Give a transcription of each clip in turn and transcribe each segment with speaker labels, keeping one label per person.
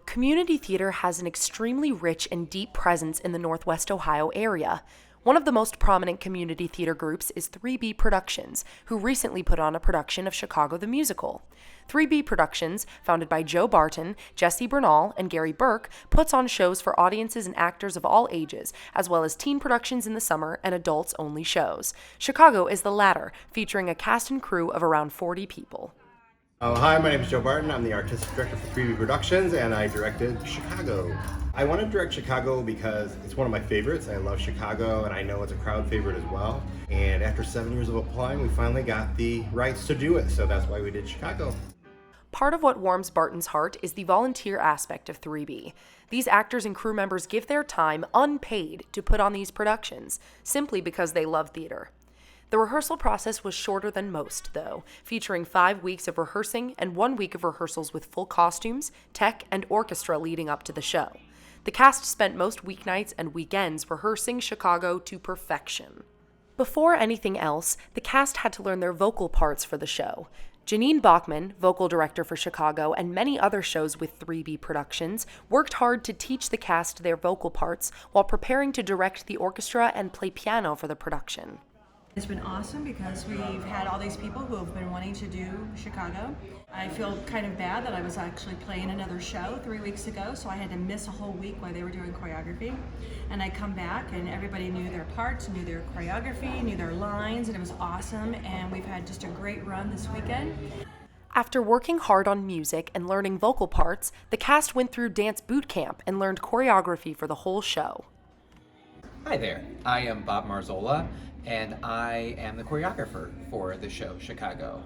Speaker 1: Community theater has an extremely rich and deep presence in the Northwest Ohio area. One of the most prominent community theater groups is 3B Productions, who recently put on a production of Chicago the Musical. 3B Productions, founded by Joe Barton, Jesse Bernal, and Gary Burke, puts on shows for audiences and actors of all ages, as well as teen productions in the summer and adults-only shows. Chicago is the latter, featuring a cast and crew of around 40 people.
Speaker 2: Hi, my name is Joe Barton. I'm the artistic director for 3B Productions, and I directed Chicago. I want to direct Chicago because it's one of my favorites. I love Chicago, and I know it's a crowd favorite as well. And after 7 years of applying, we finally got the rights to do it, so that's why we did Chicago.
Speaker 1: Part of what warms Barton's heart is the volunteer aspect of 3B. These actors and crew members give their time unpaid to put on these productions, simply because they love theater. The rehearsal process was shorter than most, though, featuring 5 weeks of rehearsing and 1 week of rehearsals with full costumes, tech, and orchestra leading up to the show. The cast spent most weeknights and weekends rehearsing Chicago to perfection. Before anything else, the cast had to learn their vocal parts for the show. Janine Bachman, vocal director for Chicago and many other shows with 3B Productions, worked hard to teach the cast their vocal parts while preparing to direct the orchestra and play piano for the production.
Speaker 3: It's been awesome because we've had all these people who have been wanting to do Chicago. I feel kind of bad that I was actually playing another show 3 weeks ago, so I had to miss a whole week while they were doing choreography. And I come back and everybody knew their parts, knew their choreography, knew their lines, and it was awesome. And we've had just a great run this weekend.
Speaker 1: After working hard on music and learning vocal parts, the cast went through dance boot camp and learned choreography for the whole show.
Speaker 4: Hi there, I am Bob Marzola, and I am the choreographer for the show Chicago.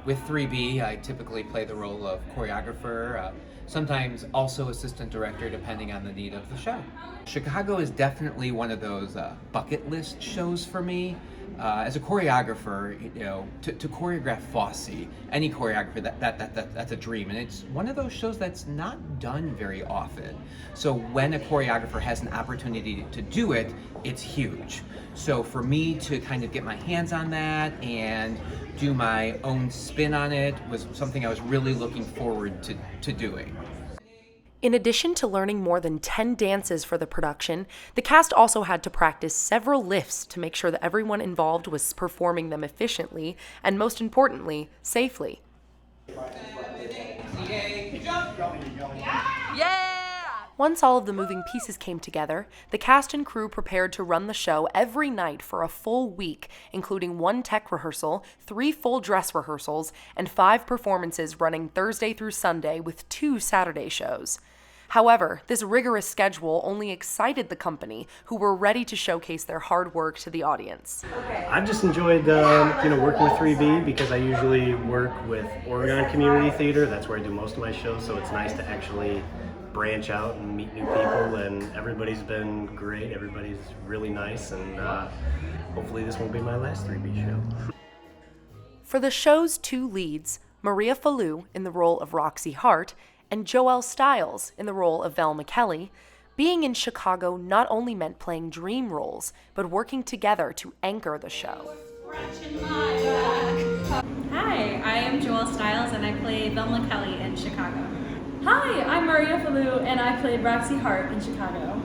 Speaker 4: With 3B, I typically play the role of choreographer, sometimes also assistant director depending on the need of the show. Chicago is definitely one of those bucket list shows for me. As a choreographer, you know, to choreograph Fosse, any choreographer, that's a dream, and it's one of those shows that's not done very often. So when a choreographer has an opportunity to do it, it's huge. So for me to kind of get my hands on that and do my own spin on it was something I was really looking forward to doing.
Speaker 1: In addition to learning more than 10 dances for the production, the cast also had to practice several lifts to make sure that everyone involved was performing them efficiently and, most importantly, safely. Once all of the moving pieces came together, the cast and crew prepared to run the show every night for a full week, including 1 tech rehearsal, 3 full dress rehearsals, and 5 performances running Thursday through Sunday with 2 Saturday shows. However, this rigorous schedule only excited the company, who were ready to showcase their hard work to the audience.
Speaker 5: I've just enjoyed working with 3B because I usually work with Oregon Community Theater. That's where I do most of my shows, so it's nice to actually branch out and meet new people, and everybody's been great. Everybody's really nice, and hopefully this won't be my last 3B show.
Speaker 1: For the show's 2 leads, Maria Falou in the role of Roxy Hart and Joelle Stiles in the role of Velma Kelly, being in Chicago not only meant playing dream roles, but working together to anchor the show.
Speaker 6: Hi, I am Joelle Stiles and I play Velma Kelly in Chicago. Hi, I'm Maria Falou and I played Roxy Hart in Chicago.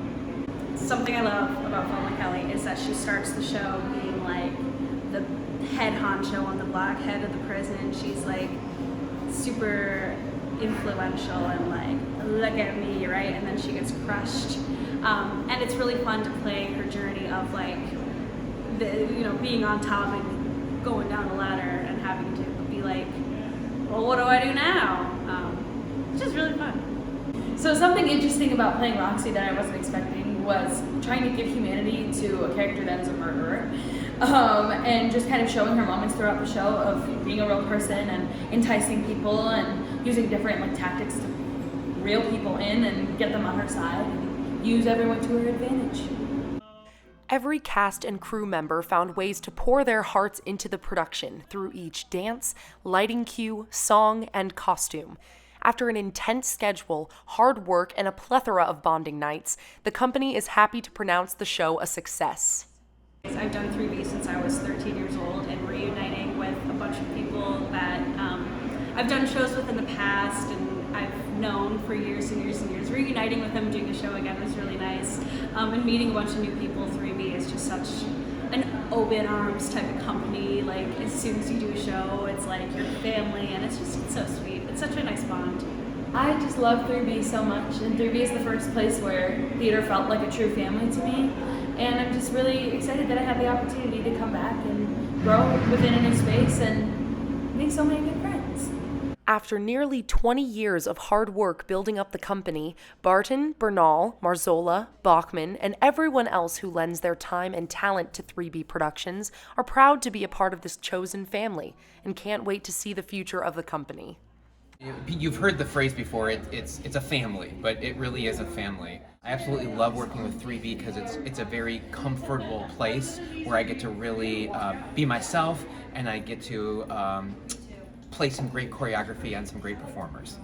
Speaker 6: Something I love about Velma Kelly is that she starts the show being like the head honcho on the block, head of the prison. She's like super influential and like, look at me, right? And then she gets crushed. And it's really fun to play her journey of like, being on top and going down a ladder and having to be like, well, what do I do now? It's just really fun.
Speaker 7: So something interesting about playing Roxy that I wasn't expecting was trying to give humanity to a character that is a murderer. And just kind of showing her moments throughout the show of being a real person and enticing people and using different tactics to reel people in and get them on her side and use everyone to her advantage.
Speaker 1: Every cast and crew member found ways to pour their hearts into the production through each dance, lighting cue, song, and costume. After an intense schedule, hard work, and a plethora of bonding nights, the company is happy to pronounce the show a success.
Speaker 6: I've done 3B since I was 13 years old, and reuniting with a bunch of people that I've done shows with in the past, and I've known for years and years and years. Reuniting with them, doing a show again was really nice. And meeting a bunch of new people. 3B is just such an open arms type of company. Like, as soon as you do a show, it's like your family, and it's so sweet. It's such a nice bond.
Speaker 7: I just love 3B so much, and 3B is the first place where theater felt like a true family to me. And I'm just really excited that I had the opportunity to come back and grow within a new space and make so many good friends.
Speaker 1: After nearly 20 years of hard work building up the company, Barton, Bernal, Marzola, Bachman, and everyone else who lends their time and talent to 3B Productions are proud to be a part of this chosen family and can't wait to see the future of the company.
Speaker 4: You've heard the phrase before, it's a family, but it really is a family. I absolutely love working with 3B because it's a very comfortable place where I get to really be myself, and I get to play some great choreography and some great performers.